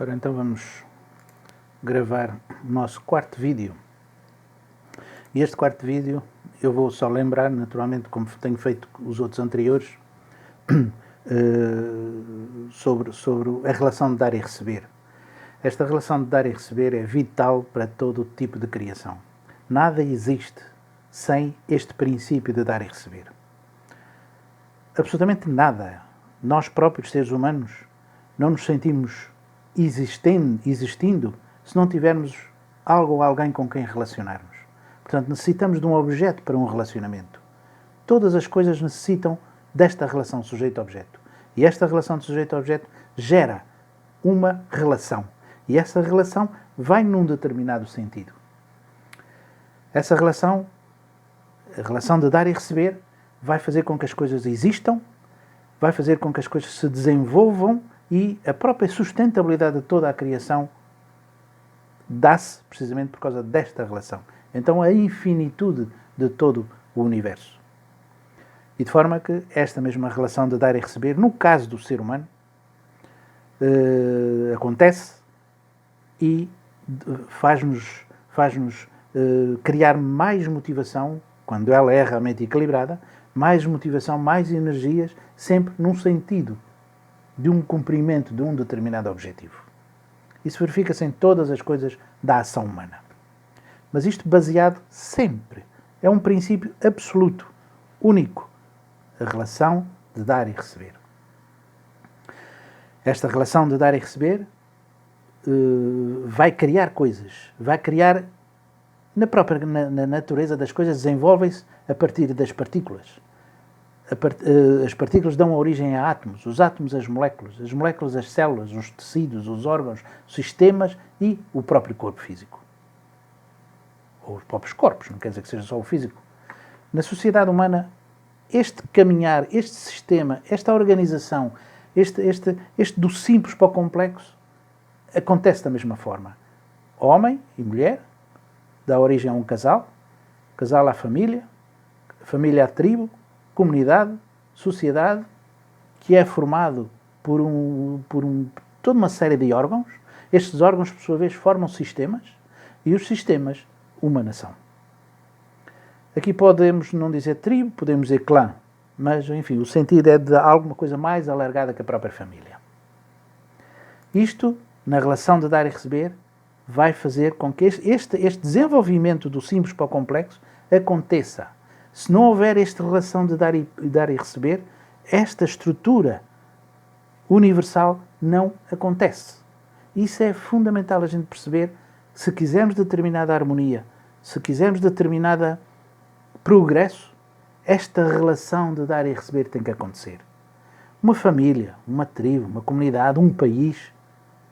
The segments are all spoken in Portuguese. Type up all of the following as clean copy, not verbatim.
Ora, então vamos gravar o nosso quarto vídeo. E este quarto vídeo eu vou só lembrar, naturalmente, como tenho feito os outros anteriores, sobre a relação de dar e receber. Esta relação de dar e receber é vital para todo o tipo de criação. Nada existe sem este princípio de dar e receber. Absolutamente nada. Nós próprios, seres humanos, não nos sentimos existindo se não tivermos algo ou alguém com quem relacionarmos. Portanto, necessitamos de um objeto para um relacionamento. Todas as coisas necessitam desta relação sujeito-objeto. E esta relação de sujeito-objeto gera uma relação. E essa relação vai num determinado sentido. Essa relação, a relação de dar e receber, vai fazer com que as coisas existam, vai fazer com que as coisas se desenvolvam e a própria sustentabilidade de toda a criação dá-se precisamente por causa desta relação. Então, a infinitude de todo o universo. E de forma que esta mesma relação de dar e receber, no caso do ser humano, acontece e faz-nos criar mais motivação, quando ela é realmente equilibrada, mais motivação, mais energias, sempre num sentido de um cumprimento de um determinado objetivo. Isso verifica-se em todas as coisas da ação humana. Mas isto baseado sempre. É um princípio absoluto, único. A relação de dar e receber. Esta relação de dar e receber vai criar coisas. Vai criar, na natureza das coisas, desenvolvem-se a partir das partículas. As partículas dão origem a átomos, os átomos as moléculas as células, os tecidos, os órgãos, os sistemas e o próprio corpo físico. Ou os próprios corpos, não quer dizer que seja só o físico. Na sociedade humana, este caminhar, este sistema, esta organização, este do simples para o complexo, acontece da mesma forma. Homem e mulher dá origem a um casal à família, família à tribo, comunidade, sociedade, que é formado por toda uma série de órgãos. Estes órgãos, por sua vez, formam sistemas e os sistemas uma nação. Aqui podemos não dizer tribo, podemos dizer clã, mas, enfim, o sentido é de alguma coisa mais alargada que a própria família. Isto, na relação de dar e receber, vai fazer com que este desenvolvimento do simples para o complexo aconteça. Se não houver esta relação de dar e receber, esta estrutura universal não acontece. Isso é fundamental a gente perceber. Se quisermos determinada harmonia, se quisermos determinado progresso, esta relação de dar e receber tem que acontecer. Uma família, uma tribo, uma comunidade, um país,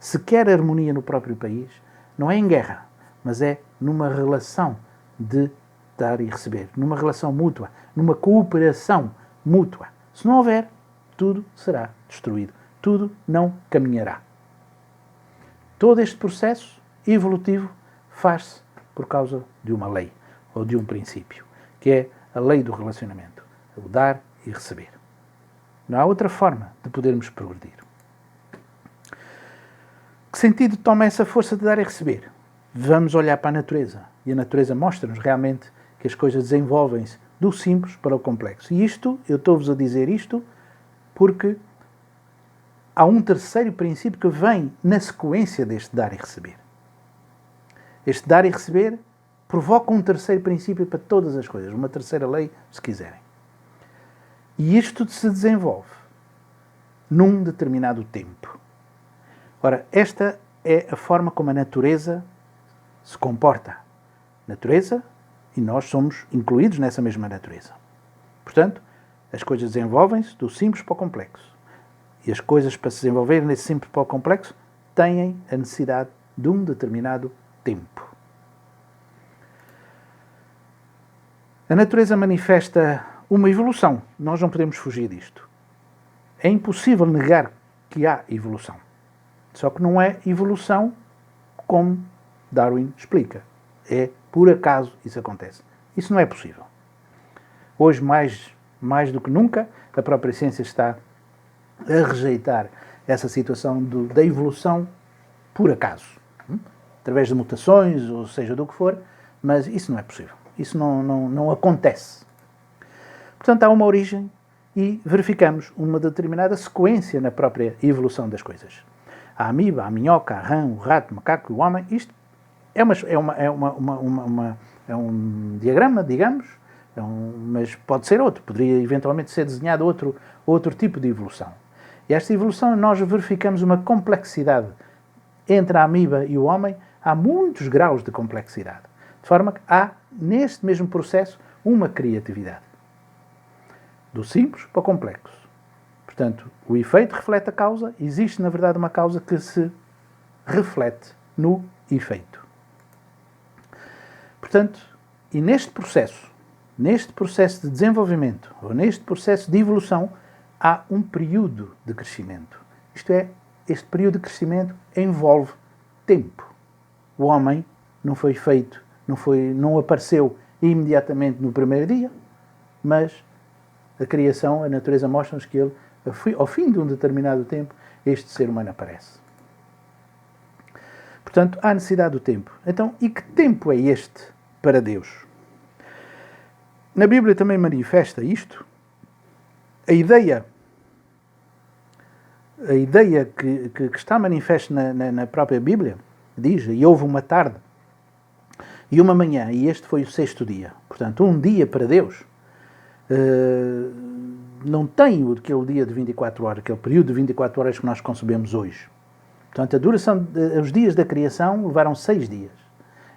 se quer harmonia no próprio país, não é em guerra, mas é numa relação de dar e receber, numa relação mútua, numa cooperação mútua. Se não houver, tudo será destruído. Tudo não caminhará. Todo este processo evolutivo faz-se por causa de uma lei, ou de um princípio, que é a lei do relacionamento, o dar e receber. Não há outra forma de podermos progredir. Que sentido toma essa força de dar e receber? Vamos olhar para a natureza, e a natureza mostra-nos realmente que as coisas desenvolvem-se do simples para o complexo. E isto, eu estou-vos a dizer isto, porque há um terceiro princípio que vem na sequência deste dar e receber. Este dar e receber provoca um terceiro princípio para todas as coisas, uma terceira lei, se quiserem. E isto se desenvolve num determinado tempo. Ora, esta é a forma como a natureza se comporta. Natureza, e nós somos incluídos nessa mesma natureza. Portanto, as coisas desenvolvem-se do simples para o complexo. E as coisas, para se desenvolverem nesse simples para o complexo, têm a necessidade de um determinado tempo. A natureza manifesta uma evolução. Nós não podemos fugir disto. É impossível negar que há evolução. Só que não é evolução como Darwin explica. É por acaso isso acontece. Isso não é possível. Hoje, mais do que nunca, a própria ciência está a rejeitar essa situação da evolução por acaso, através de mutações, ou seja do que for, mas isso não é possível. Isso não acontece. Portanto, há uma origem e verificamos uma determinada sequência na própria evolução das coisas. A amiba, a minhoca, a rã, o rato, o macaco e o homem, isto é um diagrama, digamos, mas pode ser outro, poderia eventualmente ser desenhado outro tipo de evolução. E esta evolução, nós verificamos uma complexidade entre a amiba e o homem, há muitos graus de complexidade, de forma que há, neste mesmo processo, uma criatividade. Do simples para o complexo. Portanto, o efeito reflete a causa, existe, na verdade, uma causa que se reflete no efeito. Portanto, e neste processo de desenvolvimento, ou neste processo de evolução, há um período de crescimento. Isto é, este período de crescimento envolve tempo. O homem não foi feito, não apareceu imediatamente no primeiro dia, mas a criação, a natureza mostra-nos que ele, ao fim de um determinado tempo, este ser humano aparece. Portanto, há necessidade do tempo. Então, e que tempo é este para Deus? Na Bíblia também manifesta isto. A ideia que está manifesta na própria Bíblia diz: e houve uma tarde e uma manhã, e este foi o sexto dia. Portanto, um dia para Deus não tem aquele dia de 24 horas, aquele período de 24 horas que nós concebemos hoje. Portanto, a duração, os dias da criação levaram 6 dias.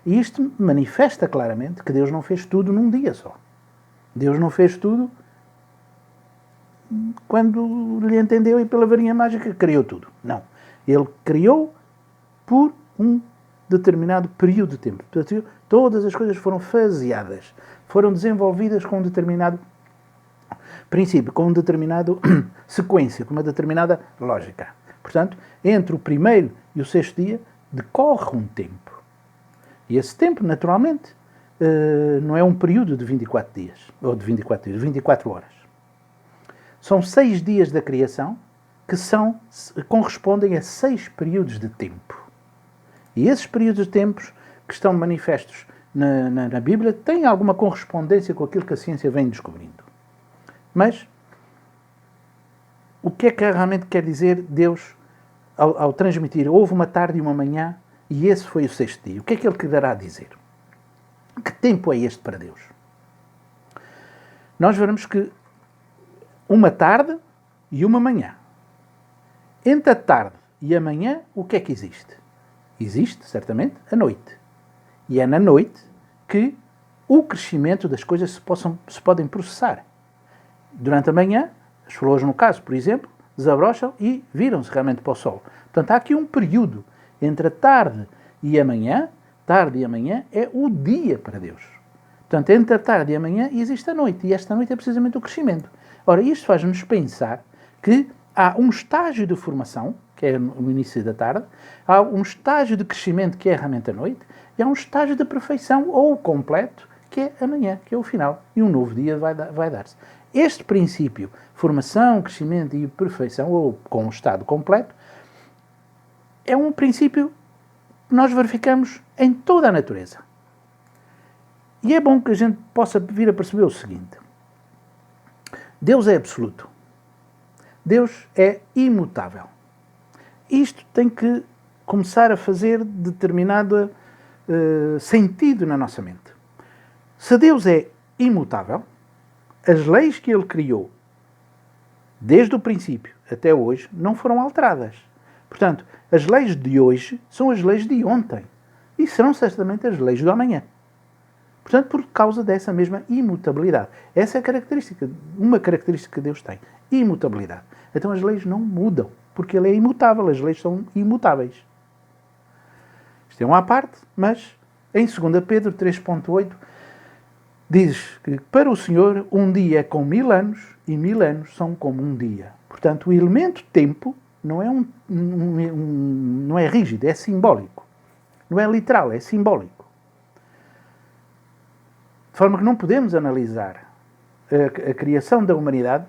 E isto manifesta claramente que Deus não fez tudo num dia só. Deus não fez tudo quando lhe entendeu e pela varinha mágica criou tudo. Não. Ele criou por um determinado período de tempo. Portanto, todas as coisas foram faseadas, foram desenvolvidas com um determinado princípio, com uma determinada sequência, com uma determinada lógica. Portanto, entre o primeiro e o sexto dia decorre um tempo. E esse tempo, naturalmente, não é um período de 24 dias, ou de 24 horas. São 6 dias da criação que correspondem a 6 períodos de tempo. E esses períodos de tempos que estão manifestos na Bíblia têm alguma correspondência com aquilo que a ciência vem descobrindo. Mas, o que é que realmente quer dizer Deus ao transmitir? Houve uma tarde e uma manhã e esse foi o sexto dia. O que é que Ele quererá dizer? Que tempo é este para Deus? Nós veremos que uma tarde e uma manhã. Entre a tarde e a manhã, o que é que existe? Existe, certamente, a noite. E é na noite que o crescimento das coisas se podem processar. Durante a manhã, as flores, no caso, por exemplo, desabrocham e viram-se realmente para o sol. Portanto, há aqui um período entre a tarde e a manhã. Tarde e a manhã é o dia para Deus. Portanto, entre a tarde e a manhã existe a noite. E esta noite é precisamente o crescimento. Ora, isto faz-nos pensar que há um estágio de formação, que é no início da tarde, há um estágio de crescimento, que é realmente a noite, e há um estágio de perfeição, ou completo, que é amanhã, que é o final. E um novo dia vai dar-se. Este princípio, formação, crescimento e perfeição, ou com o estado completo, é um princípio que nós verificamos em toda a natureza. E é bom que a gente possa vir a perceber o seguinte: Deus é absoluto. Deus é imutável. Isto tem que começar a fazer determinado sentido na nossa mente. Se Deus é imutável, as leis que Ele criou, desde o princípio até hoje, não foram alteradas. Portanto, as leis de hoje são as leis de ontem. E serão certamente as leis do amanhã. Portanto, por causa dessa mesma imutabilidade. Essa é uma característica que Deus tem. Imutabilidade. Então as leis não mudam, porque Ele é imutável. As leis são imutáveis. Isto é uma à parte, mas em 2 Pedro 3.8 diz que para o Senhor um dia é como 1000 anos e 1000 anos são como um dia. Portanto, o elemento tempo não é rígido, é simbólico. Não é literal, é simbólico. De forma que não podemos analisar a criação da humanidade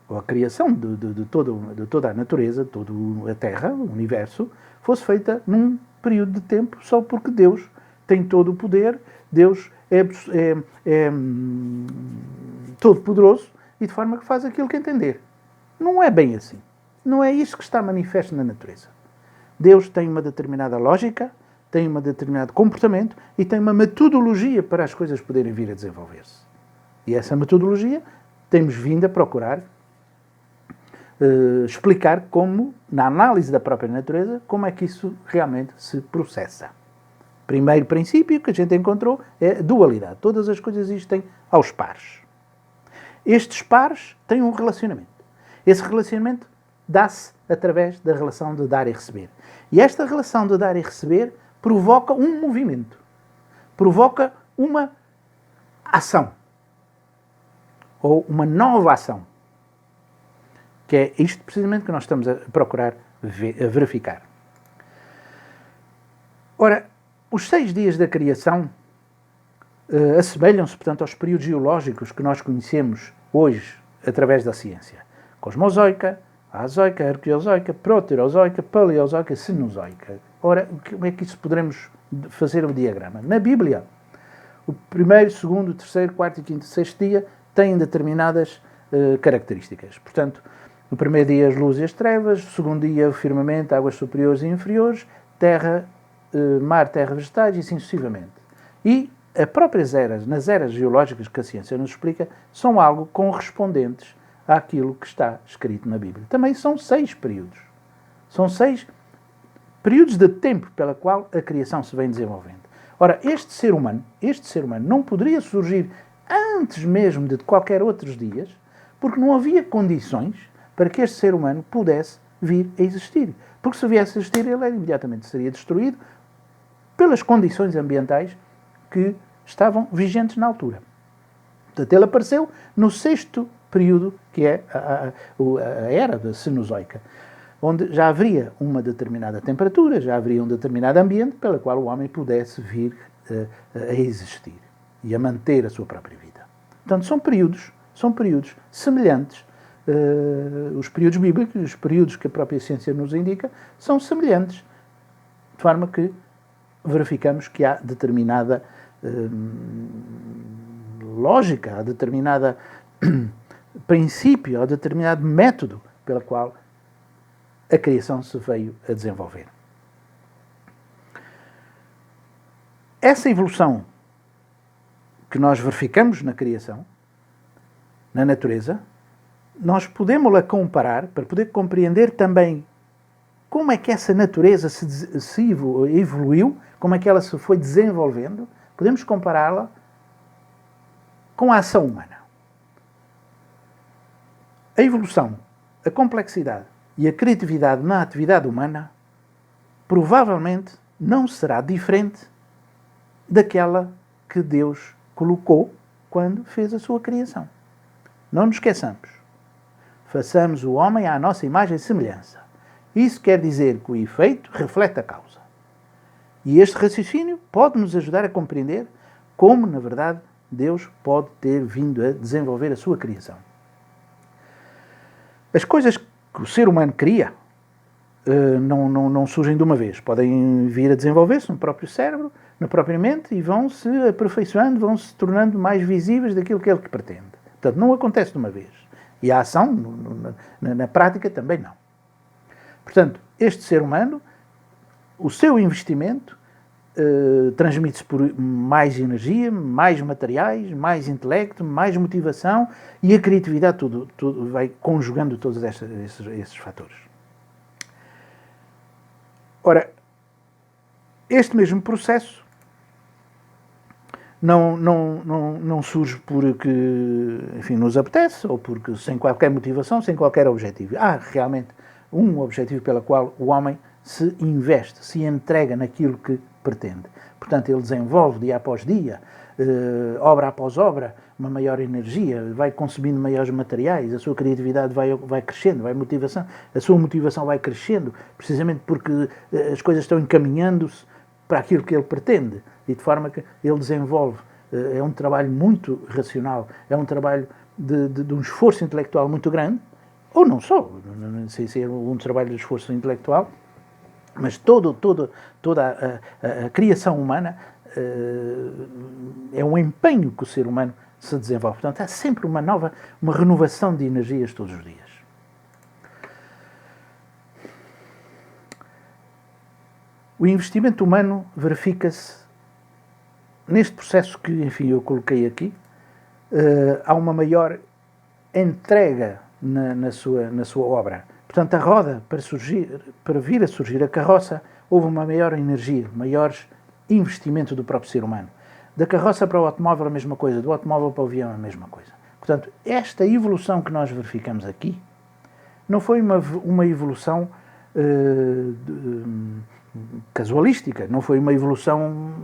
ou a criação de toda a natureza, toda a Terra, o universo, fosse feita num período de tempo só porque Deus tem todo o poder, Deus é todo poderoso e de forma que faz aquilo que entender. Não é bem assim. Não é isso que está manifesto na natureza. Deus tem uma determinada lógica, tem um determinado comportamento e tem uma metodologia para as coisas poderem vir a desenvolver-se. E essa metodologia temos vindo a procurar explicar como, na análise da própria natureza, como é que isso realmente se processa. Primeiro princípio que a gente encontrou é a dualidade. Todas as coisas existem aos pares. Estes pares têm um relacionamento. Esse relacionamento dá-se através da relação de dar e receber. E esta relação de dar e receber provoca um movimento. Provoca uma ação. Ou uma nova ação. Que é isto precisamente que nós estamos a procurar a verificar. Ora, os 6 dias da criação assemelham-se, portanto, aos períodos geológicos que nós conhecemos hoje através da ciência. Cosmozoica, azoica, arqueozoica, proterozoica, paleozoica, cenozoica. Ora, como é que isso poderemos fazer o diagrama? Na Bíblia, o primeiro, segundo, terceiro, quarto, quinto e sexto dia têm determinadas características. Portanto, no primeiro dia as luzes e as trevas, no segundo dia o firmamento, águas superiores e inferiores, terra, mar, terra, vegetais e assim sucessivamente. E as próprias eras, nas eras geológicas que a ciência nos explica, são algo correspondentes àquilo que está escrito na Bíblia. Também são 6 períodos. São 6 períodos de tempo pela qual a criação se vem desenvolvendo. Ora, este ser humano não poderia surgir antes mesmo de qualquer outros dias, porque não havia condições para que este ser humano pudesse vir a existir. Porque se viesse a existir, ele imediatamente seria destruído pelas condições ambientais que estavam vigentes na altura. Portanto, ele apareceu no 6º período, que é a era da Cenozoica, onde já haveria uma determinada temperatura, já haveria um determinado ambiente pela qual o homem pudesse vir a existir e a manter a sua própria vida. Portanto, são períodos semelhantes. Os períodos bíblicos, os períodos que a própria ciência nos indica, são semelhantes, de forma que verificamos que há determinada lógica, há determinada princípio, há determinado método pela qual a criação se veio a desenvolver. Essa evolução que nós verificamos na criação, na natureza, nós podemos-la comparar para poder compreender também como é que essa natureza se evoluiu, como é que ela se foi desenvolvendo, podemos compará-la com a ação humana. A evolução, a complexidade e a criatividade na atividade humana provavelmente não será diferente daquela que Deus colocou quando fez a sua criação. Não nos esqueçamos. Façamos o homem à nossa imagem e semelhança. Isso quer dizer que o efeito reflete a causa. E este raciocínio pode nos ajudar a compreender como, na verdade, Deus pode ter vindo a desenvolver a sua criação. As coisas que o ser humano cria não surgem de uma vez. Podem vir a desenvolver-se no próprio cérebro, na própria mente, e vão se aperfeiçoando, vão se tornando mais visíveis daquilo que ele pretende. Portanto, não acontece de uma vez. E a ação, na prática, também não. Portanto, este ser humano, o seu investimento transmite-se por mais energia, mais materiais, mais intelecto, mais motivação e a criatividade, tudo vai conjugando todos esses fatores. Ora, este mesmo processo não surge porque, enfim, nos apetece ou porque sem qualquer motivação, sem qualquer objetivo. Há realmente um objetivo pelo qual o homem se investe, se entrega naquilo que pretende. Portanto, ele desenvolve dia após dia, obra após obra, uma maior energia, vai consumindo maiores materiais, a sua criatividade vai crescendo, a sua motivação vai crescendo, precisamente porque as coisas estão encaminhando-se para aquilo que ele pretende, e de forma que ele desenvolve. É um trabalho muito racional, é um trabalho de um esforço intelectual muito grande, ou não só, não sei se é um trabalho de esforço intelectual, mas toda a criação humana é um empenho que o ser humano se desenvolve. Portanto, há sempre uma renovação de energias todos os dias. O investimento humano verifica-se neste processo que, enfim, eu coloquei aqui. Há uma maior entrega na sua obra. Portanto, a roda, para vir a surgir a carroça, houve uma maior energia, maiores investimento do próprio ser humano. Da carroça para o automóvel, a mesma coisa. Do automóvel para o avião, a mesma coisa. Portanto, esta evolução que nós verificamos aqui não foi uma evolução casualística, não foi uma evolução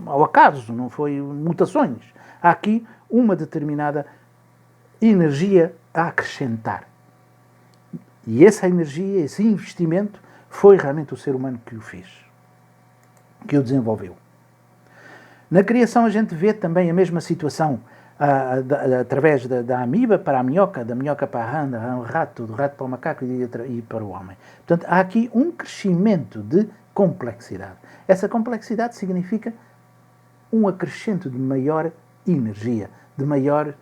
ao acaso, não foi mutações. Há aqui uma determinada energia a acrescentar. E essa energia, esse investimento, foi realmente o ser humano que o fez, que o desenvolveu. Na criação a gente vê também a mesma situação, através da amiba para a minhoca, da minhoca para a rã, do rato para o macaco e para o homem. Portanto, há aqui um crescimento de complexidade. Essa complexidade significa um acrescento de maior energia, de maior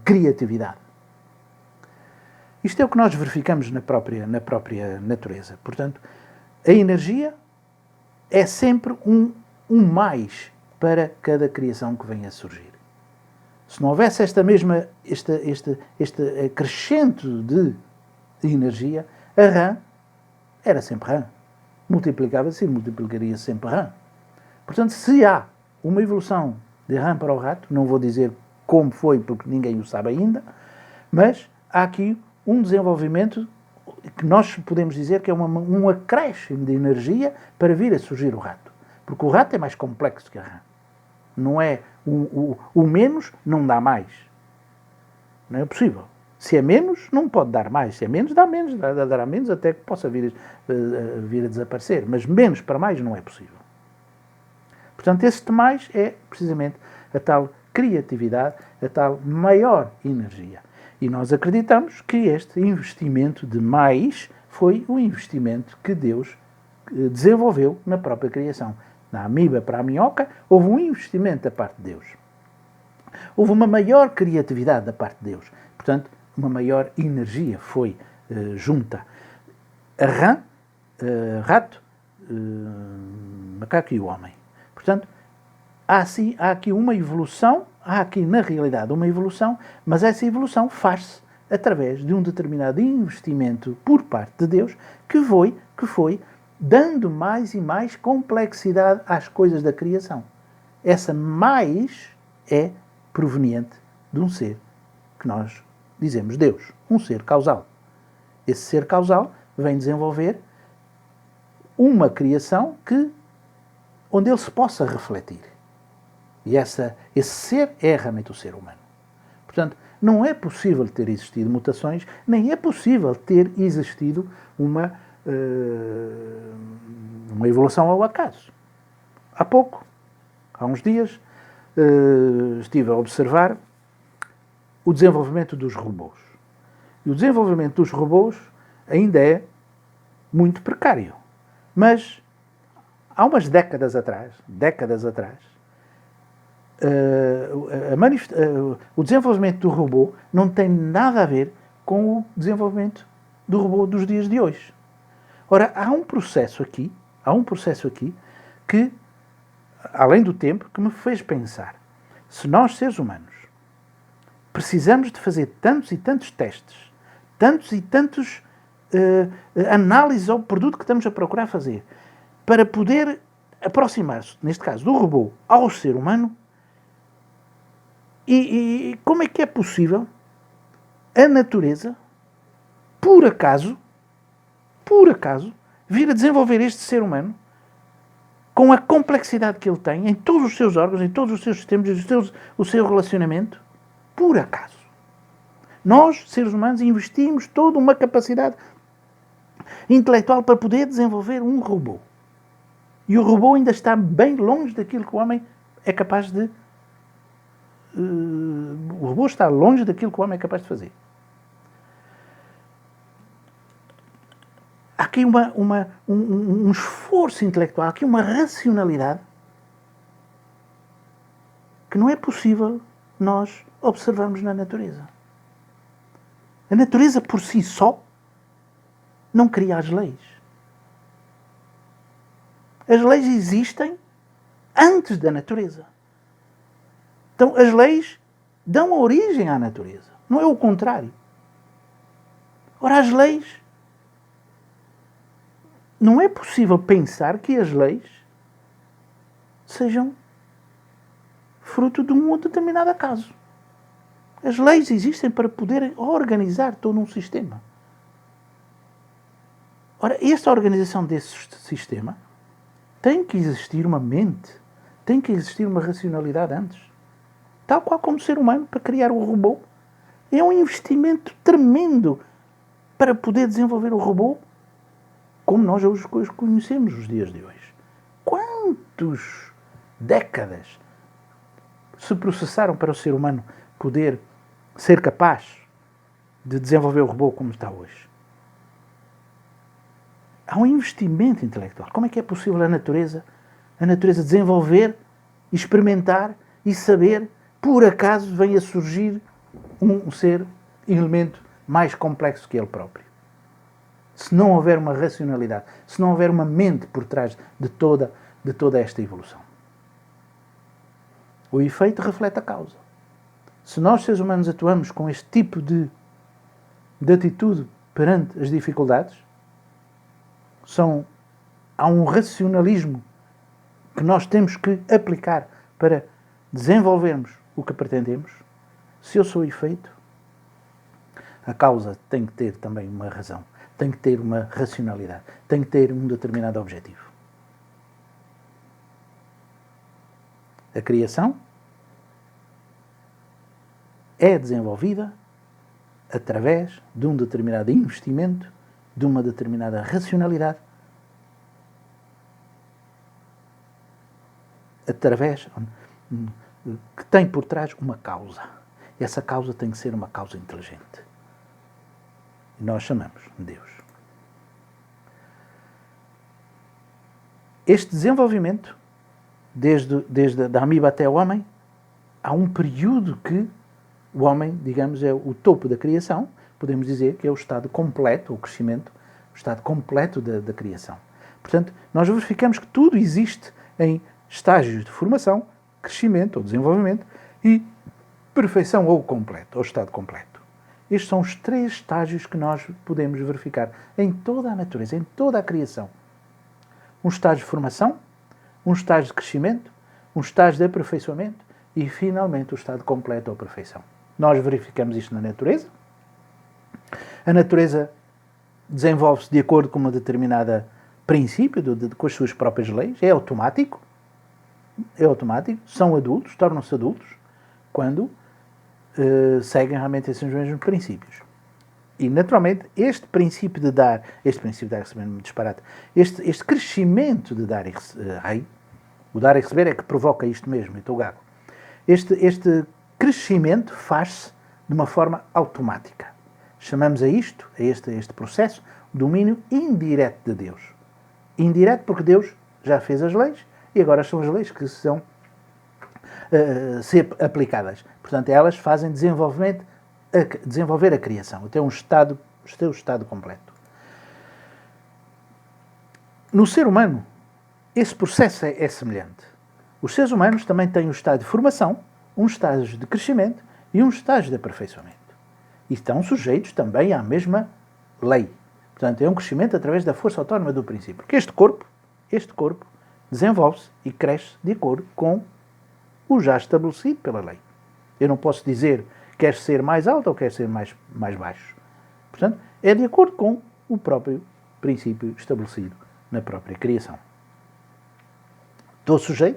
criatividade. Isto é o que nós verificamos na própria natureza. Portanto, a energia é sempre um mais para cada criação que venha a surgir. Se não houvesse este acrescento de energia, a rã era sempre rã. Multiplicava-se e multiplicaria sempre rã. Portanto, se há uma evolução de rã para o rato, não vou dizer como foi, porque ninguém o sabe ainda, mas há aqui um desenvolvimento que nós podemos dizer que é um acréscimo de energia para vir a surgir o rato. Porque o rato é mais complexo que a rã. Não é o menos, não dá mais. Não é possível. Se é menos, não pode dar mais. Se é menos, dá menos. Dará menos até que possa vir a desaparecer. Mas menos para mais não é possível. Portanto, este mais é precisamente a tal criatividade, a tal maior energia. E nós acreditamos que este investimento de mais foi o investimento que Deus desenvolveu na própria criação. Na amiba para a minhoca, houve um investimento da parte de Deus. Houve uma maior criatividade da parte de Deus. Portanto, uma maior energia foi junta. A rã, rato, macaco e o homem. Portanto, há aqui uma evolução, há aqui na realidade uma evolução, mas essa evolução faz-se através de um determinado investimento por parte de Deus que foi dando mais e mais complexidade às coisas da criação. Essa mais é proveniente de um ser que nós dizemos Deus, um ser causal. Esse ser causal vem desenvolver uma criação onde ele se possa refletir. E esse ser é realmente o ser humano. Portanto, não é possível ter existido mutações, nem é possível ter existido uma evolução ao acaso. Há uns dias, estive a observar o desenvolvimento dos robôs. E o desenvolvimento dos robôs ainda é muito precário. Mas, há umas décadas atrás, o desenvolvimento do robô não tem nada a ver com o desenvolvimento do robô dos dias de hoje. Ora, há um processo aqui que, além do tempo, que me fez pensar. Se nós, seres humanos, precisamos de fazer tantos e tantos testes, tantos e tantos análises ao produto que estamos a procurar fazer, para poder aproximar-se, neste caso, do robô ao ser humano, e como é que é possível a natureza, por acaso, vir a desenvolver este ser humano com a complexidade que ele tem em todos os seus órgãos, em todos os seus sistemas, o seu relacionamento, por acaso. Nós, seres humanos, investimos toda uma capacidade intelectual para poder desenvolver um robô. E o robô ainda está bem longe daquilo que o homem é capaz de... O robô está longe daquilo que o homem é capaz de fazer. aqui um esforço intelectual, há aqui uma racionalidade que não é possível nós observarmos na natureza. A natureza por si só não cria as leis. As leis existem antes da natureza. Então as leis dão origem à natureza, não é o contrário. Ora, as leis, não é possível pensar que as leis sejam fruto de um determinado acaso. As leis existem para poder organizar todo um sistema. Ora, esta organização desse sistema tem que existir uma mente, tem que existir uma racionalidade antes. Tal qual como o ser humano, para criar o robô, é um investimento tremendo para poder desenvolver o robô como nós hoje conhecemos nos dias de hoje. Quantas décadas se processaram para o ser humano poder ser capaz de desenvolver o robô como está hoje? Há um investimento intelectual. Como é que é possível a natureza desenvolver, experimentar e saber, por acaso venha a surgir um elemento mais complexo que ele próprio? Se não houver uma racionalidade, se não houver uma mente por trás de toda esta evolução. O efeito reflete a causa. Se nós, seres humanos, atuamos com este tipo de atitude perante as dificuldades, há um racionalismo que nós temos que aplicar para desenvolvermos o que pretendemos. Se eu sou efeito, a causa tem que ter também uma razão, tem que ter uma racionalidade, tem que ter um determinado objetivo. A criação é desenvolvida através de um determinado investimento, de uma determinada racionalidade, através que tem por trás uma causa. Essa causa tem que ser uma causa inteligente. E nós chamamos de Deus. Este desenvolvimento, desde a amiba até o homem, há um período que o homem, digamos, é o topo da criação. Podemos dizer que é o estado completo, o crescimento, o estado completo da criação. Portanto, nós verificamos que tudo existe em estágios de formação, crescimento ou desenvolvimento e perfeição ou completo, ou estado completo. Estes são os 3 estágios que nós podemos verificar em toda a natureza, em toda a criação. Um estágio de formação, um estágio de crescimento, um estágio de aperfeiçoamento e, finalmente, o estado completo ou perfeição. Nós verificamos isto na natureza. A natureza desenvolve-se de acordo com uma determinada princípio, com as suas próprias leis. É automático. São adultos, tornam-se adultos quando seguem realmente esses mesmos princípios. E, naturalmente, este princípio de dar e receber, muito disparate, este crescimento de dar e receber, o dar e receber é que provoca isto mesmo, estou gago. Este crescimento faz-se de uma forma automática. Chamamos a este processo, domínio indireto de Deus. Indireto porque Deus já fez as leis e agora são as leis que são ser aplicadas. Portanto, elas fazem desenvolver a criação, até um estado completo. No ser humano, esse processo é semelhante. Os seres humanos também têm um estado de formação, um estágio de crescimento e um estágio de aperfeiçoamento. E estão sujeitos também à mesma lei. Portanto, é um crescimento através da força autónoma do princípio. Porque este corpo desenvolve-se e cresce de acordo com o já estabelecido pela lei. Eu não posso dizer quer ser mais alto ou quer ser mais baixo. Portanto, é de acordo com o próprio princípio estabelecido na própria criação.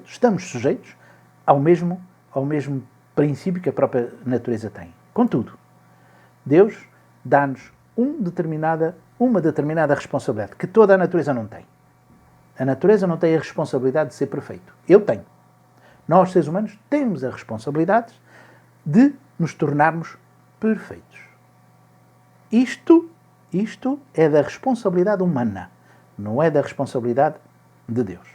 Estamos sujeitos ao mesmo princípio que a própria natureza tem. Contudo, Deus dá-nos uma determinada responsabilidade que toda a natureza não tem. A natureza não tem a responsabilidade de ser perfeito. Eu tenho. Nós, seres humanos, temos a responsabilidade de nos tornarmos perfeitos. Isto Isto é da responsabilidade humana, não é da responsabilidade de Deus.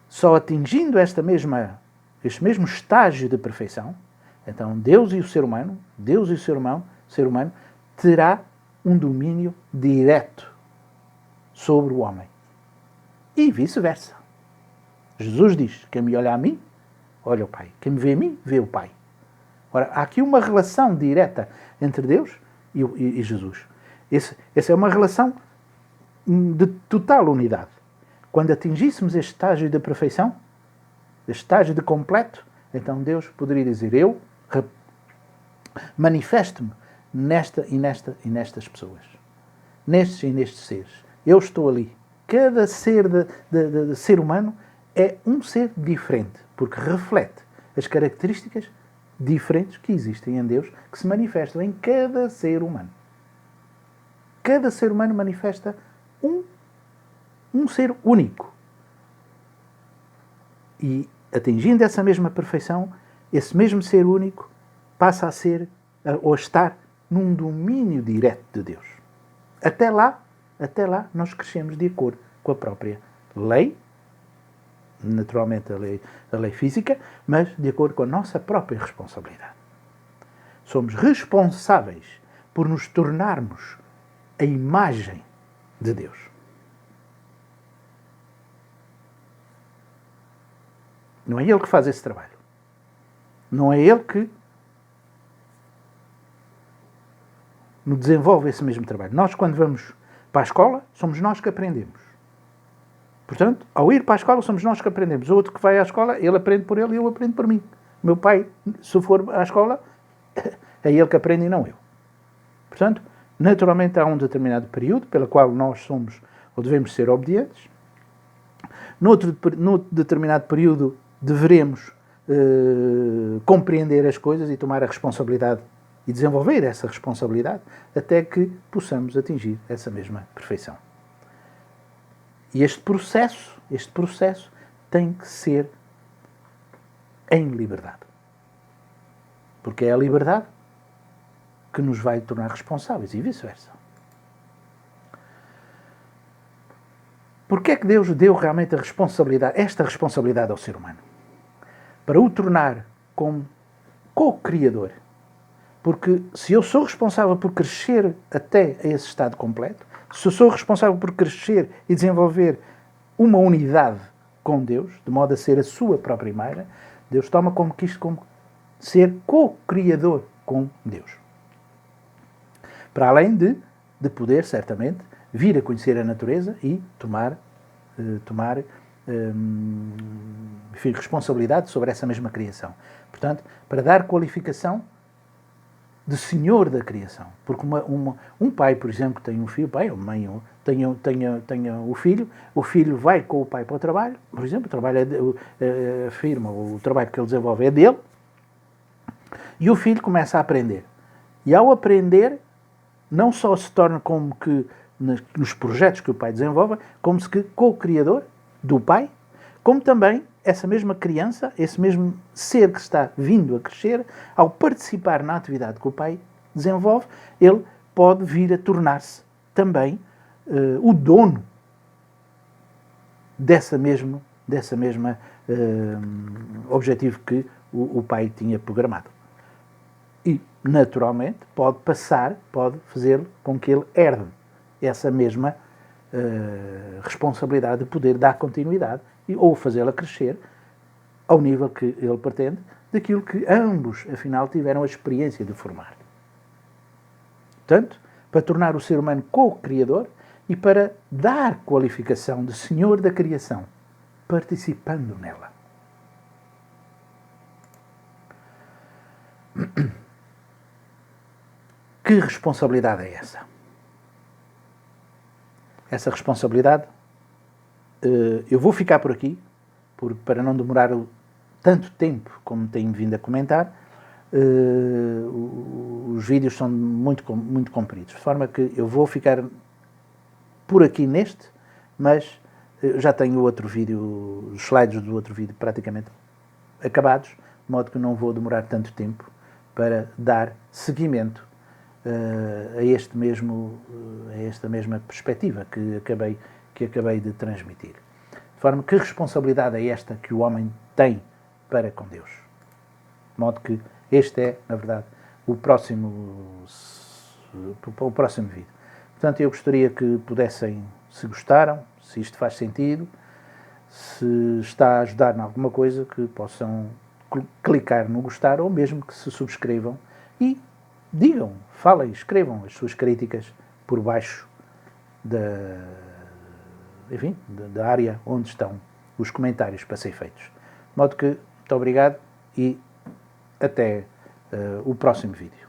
Só atingindo este mesmo estágio de perfeição, então Deus e o ser humano, ser humano terá um domínio direto sobre o homem. E vice-versa. Jesus diz, quem me olha a mim, olha o Pai. Quem me vê a mim, vê o Pai. Ora, há aqui uma relação direta entre Deus e Jesus. Essa é uma relação de total unidade. Quando atingíssemos este estágio de perfeição, este estágio de completo, então Deus poderia dizer, eu manifesto-me nestas pessoas. Nestes e nestes seres. Eu estou ali. Cada ser de ser humano é um ser diferente, porque reflete as características diferentes que existem em Deus, que se manifestam em cada ser humano. Cada ser humano manifesta um ser único. E, atingindo essa mesma perfeição, esse mesmo ser único passa a ser, ou a estar, num domínio direto de Deus. Até lá, nós crescemos de acordo com a própria lei, naturalmente a lei física, mas de acordo com a nossa própria responsabilidade. Somos responsáveis por nos tornarmos a imagem de Deus. Não é Ele que faz esse trabalho. Não é Ele que nos desenvolve esse mesmo trabalho. Nós, quando vamos para a escola, somos nós que aprendemos. Portanto, ao ir para a escola, somos nós que aprendemos. O outro que vai à escola, ele aprende por ele e eu aprendo por mim. O meu pai, se for à escola, é ele que aprende e não eu. Portanto, naturalmente há um determinado período pelo qual nós somos ou devemos ser obedientes. Noutro determinado período deveremos compreender as coisas e tomar a responsabilidade e desenvolver essa responsabilidade até que possamos atingir essa mesma perfeição. E este processo tem que ser em liberdade. Porque é a liberdade que nos vai tornar responsáveis e vice-versa. Porquê é que Deus deu realmente esta responsabilidade ao ser humano? Para o tornar como co-criador. Porque se eu sou responsável por crescer até a esse estado completo, se eu sou responsável por crescer e desenvolver uma unidade com Deus, de modo a ser a sua própria imagem, Deus toma como ser co-criador com Deus. Para além de poder, certamente, vir a conhecer a natureza e tomar responsabilidade sobre essa mesma criação. Portanto, para dar qualificação de senhor da criação. Porque um pai, por exemplo, que tem um filho, pai ou mãe, tenha o filho vai com o pai para o trabalho, por exemplo, o trabalho a firma, o trabalho que ele desenvolve é dele, e o filho começa a aprender. E ao aprender, não só se torna como que nos projetos que o pai desenvolve, como se que co-criador do pai, como também essa mesma criança, esse mesmo ser que está vindo a crescer, ao participar na atividade que o pai desenvolve, ele pode vir a tornar-se também o dono dessa mesma objetivo que o pai tinha programado. E, naturalmente, pode fazer com que ele herde essa mesma responsabilidade de poder dar continuidade ou fazê-la crescer ao nível que ele pretende, daquilo que ambos, afinal, tiveram a experiência de formar. Portanto, para tornar o ser humano co-criador e para dar qualificação de senhor da criação, participando nela. Que responsabilidade é essa? Essa responsabilidade, eu vou ficar por aqui, para não demorar tanto tempo como tenho vindo a comentar. Os vídeos são muito compridos, de forma que eu vou ficar por aqui neste, mas já tenho outro vídeo, os slides do outro vídeo praticamente acabados, de modo que não vou demorar tanto tempo para dar seguimento a esta mesma perspectiva que acabei de transmitir. De forma que responsabilidade é esta que o homem tem para com Deus? De modo que este é, na verdade, o próximo vídeo. Portanto, eu gostaria que pudessem, se gostaram, se isto faz sentido, se está a ajudar em alguma coisa, que possam clicar no gostar ou mesmo que se subscrevam e digam, falem, escrevam as suas críticas por baixo da área onde estão os comentários para ser feitos. De modo que, muito obrigado e até o próximo vídeo.